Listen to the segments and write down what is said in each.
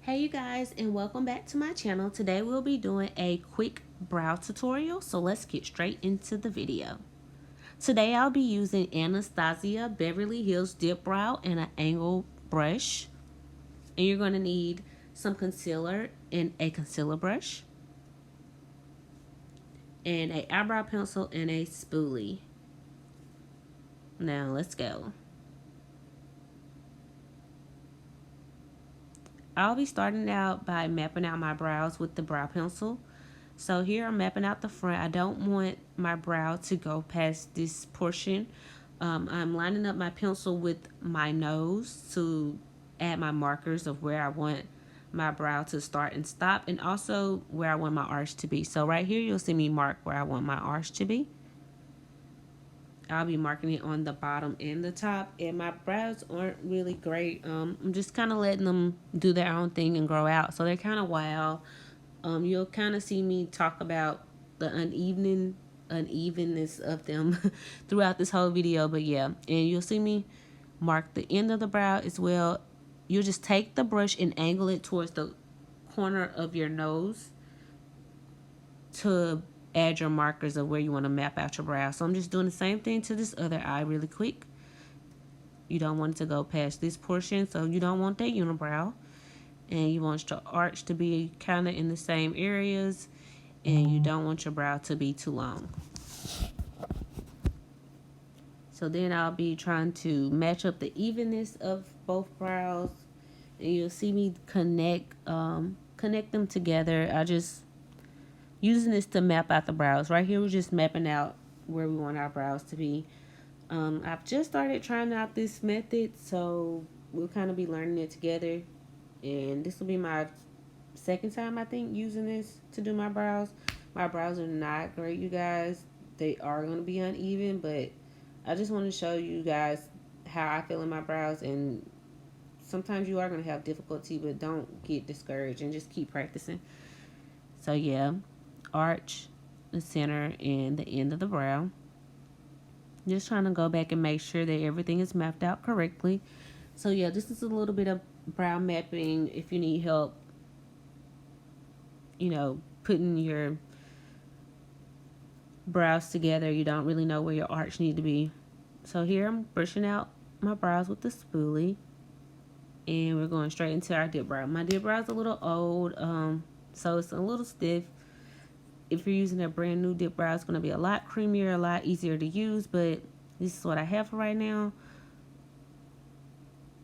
Hey you guys, and welcome back to my channel. Today we'll be doing a quick brow tutorial, so let's get straight into the video. Today I'll be using Anastasia Beverly Hills Dip Brow and an angle brush. And you're going to need some concealer and a concealer brush, and a eyebrow pencil and a spoolie. Now let's go. I'll be starting out by mapping out my brows with the brow pencil. So here I'm mapping out the front. I don't want my brow to go past this portion. I'm lining up my pencil with my nose to add my markers of where I want my brow to start and stop, and also where I want my arch to be. So right here you'll see me mark where I want my arch to be. I'll be marking it on the bottom and the top, and my brows aren't really great. I'm just kind of letting them do their own thing and grow out, so they're kind of wild. You'll kind of see me talk about the unevenness of them throughout this whole video, but yeah, and you'll see me mark the end of the brow as well. You'll just take the brush and angle it towards the corner of your nose to add your markers of where you want to map out your brow. So I'm just doing the same thing to this other eye really quick. You don't want it to go past this portion, so you don't want that unibrow. And you want your arch to be kind of in the same areas, and you don't want your brow to be too long. So then I'll be trying to match up the evenness of both brows, and you'll see me connect them together. I just using this to map out the brows. Right here we're just mapping out where we want our brows to be. I've just started trying out this method, so we'll kind of be learning it together, and this will be my second time I think using this to do my brows. My brows are not great, you guys. They are going to be uneven, but I just want to show you guys how I feel in my brows, and sometimes you are going to have difficulty, but don't get discouraged and just keep practicing. So yeah, arch, the center, and the end of the brow. Just trying to go back and make sure that everything is mapped out correctly. So yeah, this is a little bit of brow mapping. If you need help, putting your brows together, you don't really know where your arch need to be. So here I'm brushing out my brows with the spoolie, and we're going straight into our dip brow. My dip brow is a little old, so it's a little stiff. If you're using a brand new dip brow, it's going to be a lot creamier, a lot easier to use, but this is what I have for right now,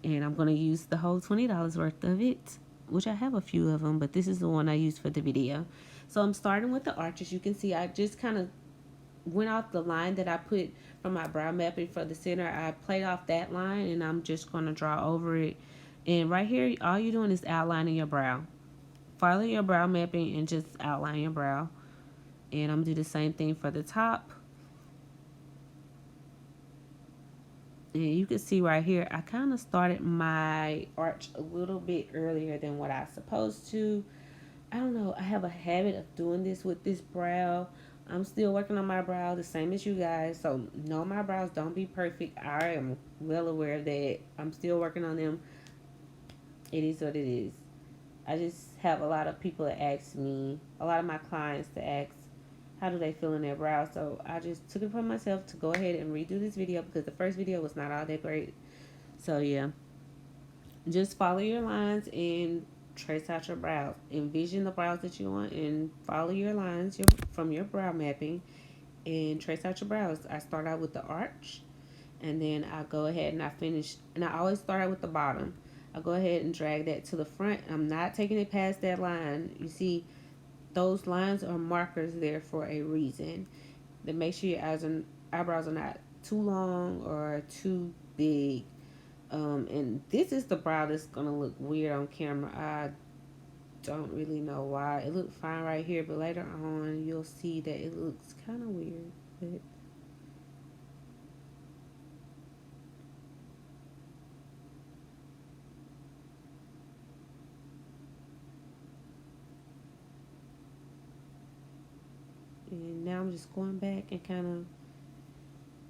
and I'm going to use the whole $20 worth of it, which I have a few of them, but this is the one I used for the video. So I'm starting with the arches. You can see I just kind of went off the line that I put from my brow mapping for the center. I played off that line, and I'm just going to draw over it. And right here, all you're doing is outlining your brow. Follow your brow mapping and just outline your brow. And I'm going to do the same thing for the top. And you can see right here, I kind of started my arch a little bit earlier than what I was supposed to. I don't know. I have a habit of doing this with this brow. I'm still working on my brow the same as you guys. So no, my brows don't be perfect. I am well aware that I'm still working on them. It is what it is. I just have a lot of people that ask me, a lot of my clients to ask, how do they feel in their brows? So I just took it upon myself to go ahead and redo this video because the first video was not all that great. So yeah, just follow your lines and trace out your brows. Envision the brows that you want and follow your lines from your brow mapping and trace out your brows. I start out with the arch, and then I go ahead and I finish, and I always start out with the bottom. I go ahead and drag that to the front. I'm not taking it past that line. You see, those lines are markers there for a reason. That make sure your eyebrows are not too long or too big. And this is the brow that's gonna look weird on camera. I don't really know why. It looked fine right here, but later on you'll see that it looks kind of weird. But and now I'm just going back and kind of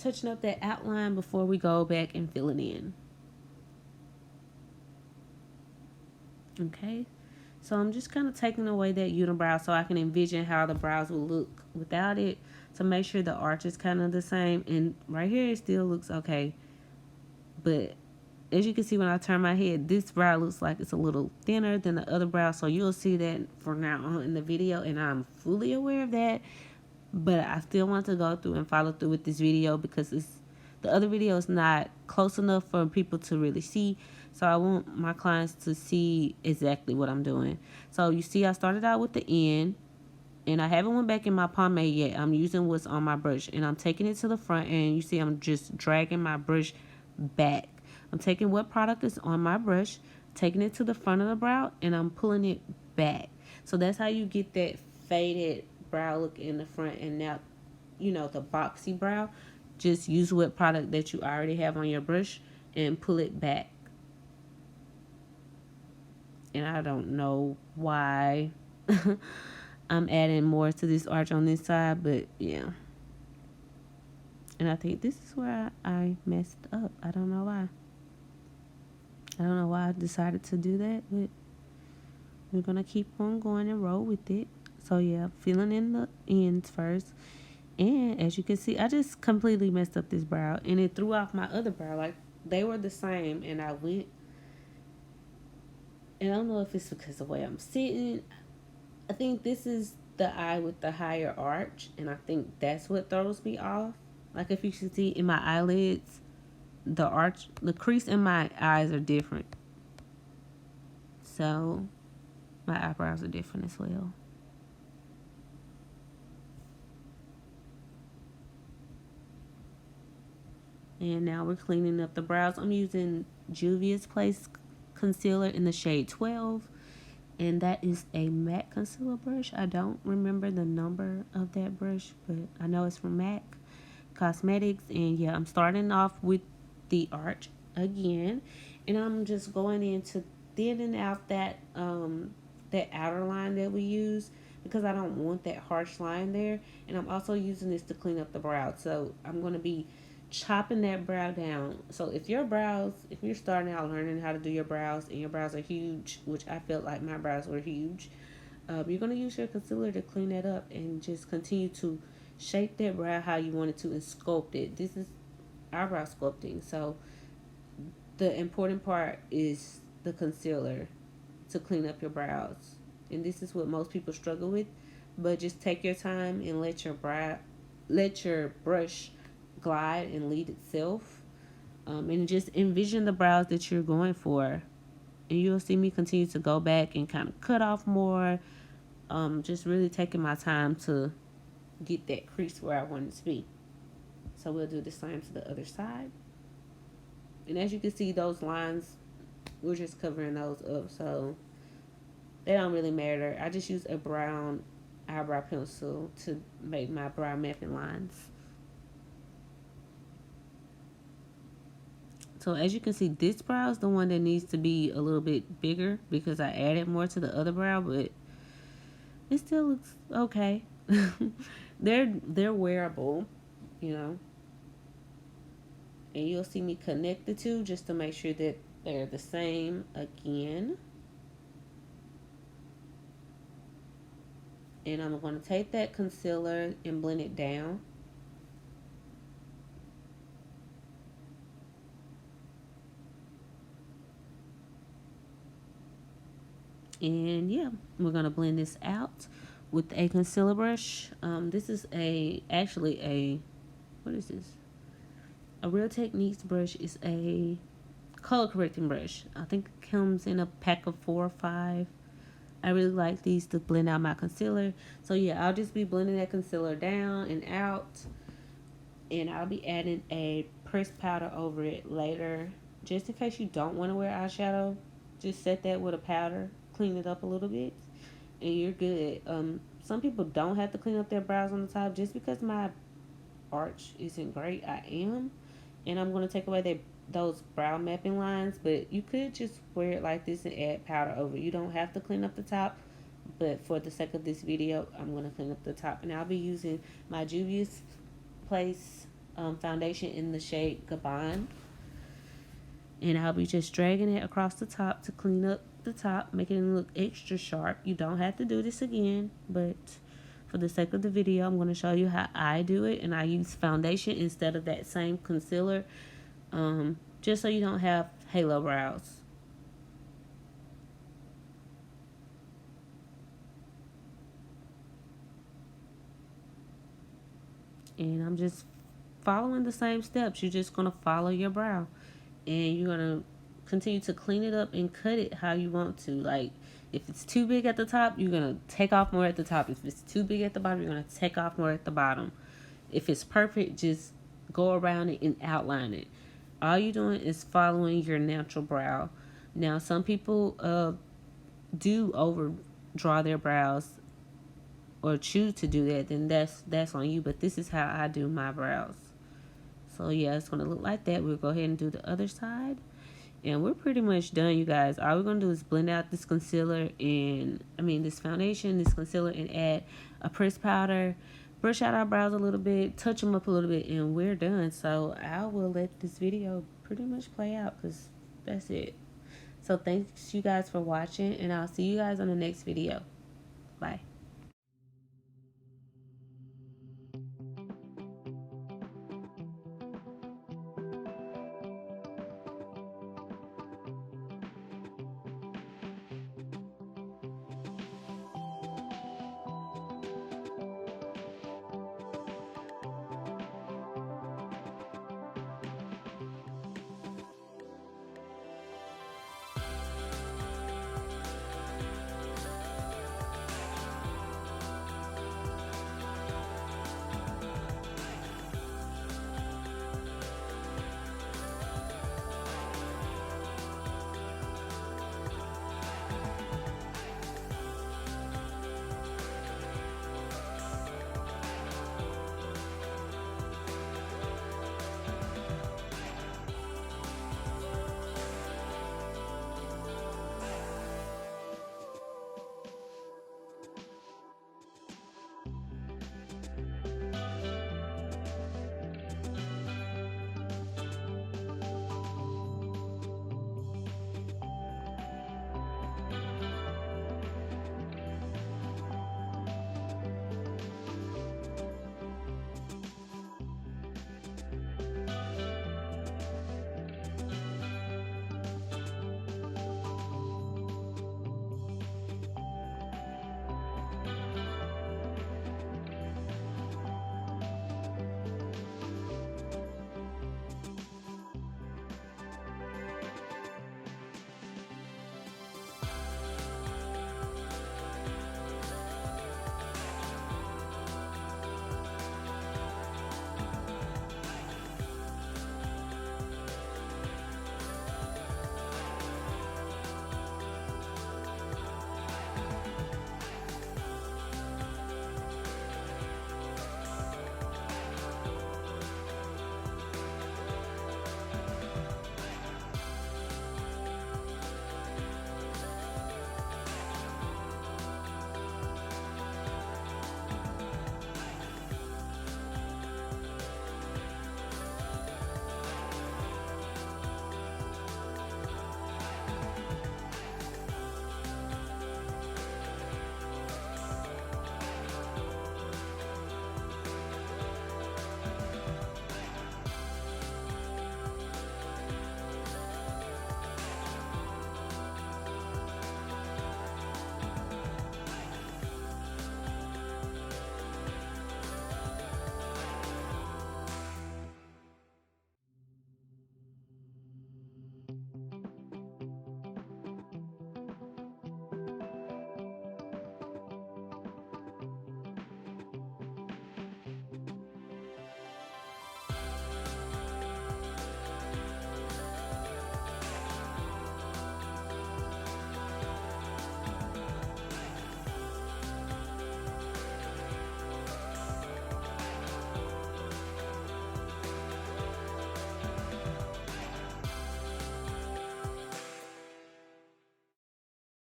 touching up that outline before we go back and fill it in. Okay, so I'm just kind of taking away that unibrow so I can envision how the brows will look without it, to make sure the arch is kind of the same. And right here it still looks okay, but as you can see when I turn my head, this brow looks like it's a little thinner than the other brow. So you'll see that from now on in the video, and I'm fully aware of that. But I still want to go through and follow through with this video because the other video is not close enough for people to really see. So I want my clients to see exactly what I'm doing. So you see I started out with the end, and I haven't went back in my pomade yet. I'm using what's on my brush, and I'm taking it to the front, and you see I'm just dragging my brush back. I'm taking what product is on my brush, taking it to the front of the brow, and I'm pulling it back. So that's how you get that faded brow look in the front. And now, the boxy brow, just use what product that you already have on your brush and pull it back. And I don't know why I'm adding more to this arch on this side, but yeah. And I think this is where I messed up. I don't know why. I don't know why I decided to do that, but we're going to keep on going and roll with it. So yeah, filling in the ends first. And as you can see, I just completely messed up this brow, and it threw off my other brow. Like, they were the same, and I went, and I don't know if it's because of the way I'm sitting. I think this is the eye with the higher arch, and I think that's what throws me off. Like, if you can see in my eyelids, the crease in my eyes are different. So my eyebrows are different as well. And now we're cleaning up the brows. I'm using Juvia's Place concealer in the shade 12. And that is a matte concealer brush. I don't remember the number of that brush, but I know it's from MAC Cosmetics. And yeah, I'm starting off with the arch again. And I'm just going into thinning out that outer line that we use, because I don't want that harsh line there. And I'm also using this to clean up the brow. So I'm going to be chopping that brow down. So if you're starting out learning how to do your brows and your brows are huge, which I felt like my brows were huge, you're going to use your concealer to clean that up and just continue to shape that brow how you want it to and sculpt it. This is eyebrow sculpting. So the important part is the concealer to clean up your brows. And this is what most people struggle with. But just take your time and let your brush glide and lead itself. And just envision the brows that you're going for. And you'll see me continue to go back and kind of cut off more. Just really taking my time to get that crease where I want it to be. So we'll do the same to the other side. And as you can see, those lines, we're just covering those up. So they don't really matter. I just use a brown eyebrow pencil to make my brow mapping lines. So as you can see, this brow is the one that needs to be a little bit bigger because I added more to the other brow, but it still looks okay. They're wearable, you know. And you'll see me connect the two just to make sure that they're the same again. And I'm going to take that concealer and blend it down. And yeah, we're going to blend this out with a concealer brush. This is actually a, what is this? A Real Techniques brush is a color correcting brush. I think it comes in a pack of 4 or 5. I really like these to blend out my concealer. So yeah, I'll just be blending that concealer down and out. And I'll be adding a pressed powder over it later. Just in case you don't want to wear eyeshadow, just set that with a powder. Clean it up a little bit. And you're good. Some people don't have to clean up their brows on the top. Just because my arch isn't great, I am. And I'm going to take away those brow mapping lines, but you could just wear it like this and add powder over. You don't have to clean up the top, but for the sake of this video, I'm going to clean up the top. And I'll be using my Juvia's Place foundation in the shade Gabon. And I'll be just dragging it across the top to clean up the top, making it look extra sharp. You don't have to do this again, but for the sake of the video, I'm going to show you how I do it, and I use foundation instead of that same concealer, just so you don't have halo brows. And I'm just following the same steps. You're just going to follow your brow, and you're going to continue to clean it up and cut it how you want to. Like, if it's too big at the top, you're going to take off more at the top. If it's too big at the bottom, you're going to take off more at the bottom. If it's perfect, just go around it and outline it. All you're doing is following your natural brow. Now, some people do overdraw their brows or choose to do that, then that's on you. But this is how I do my brows. So yeah, it's gonna look like that. We'll go ahead and do the other side, and we're pretty much done, you guys. All we're gonna do is blend out this concealer and this foundation, this concealer, and add a pressed powder. Brush out our brows a little bit, touch them up a little bit, and we're done. So I will let this video pretty much play out because that's it. So thanks you guys for watching, and I'll see you guys on the next video. Bye.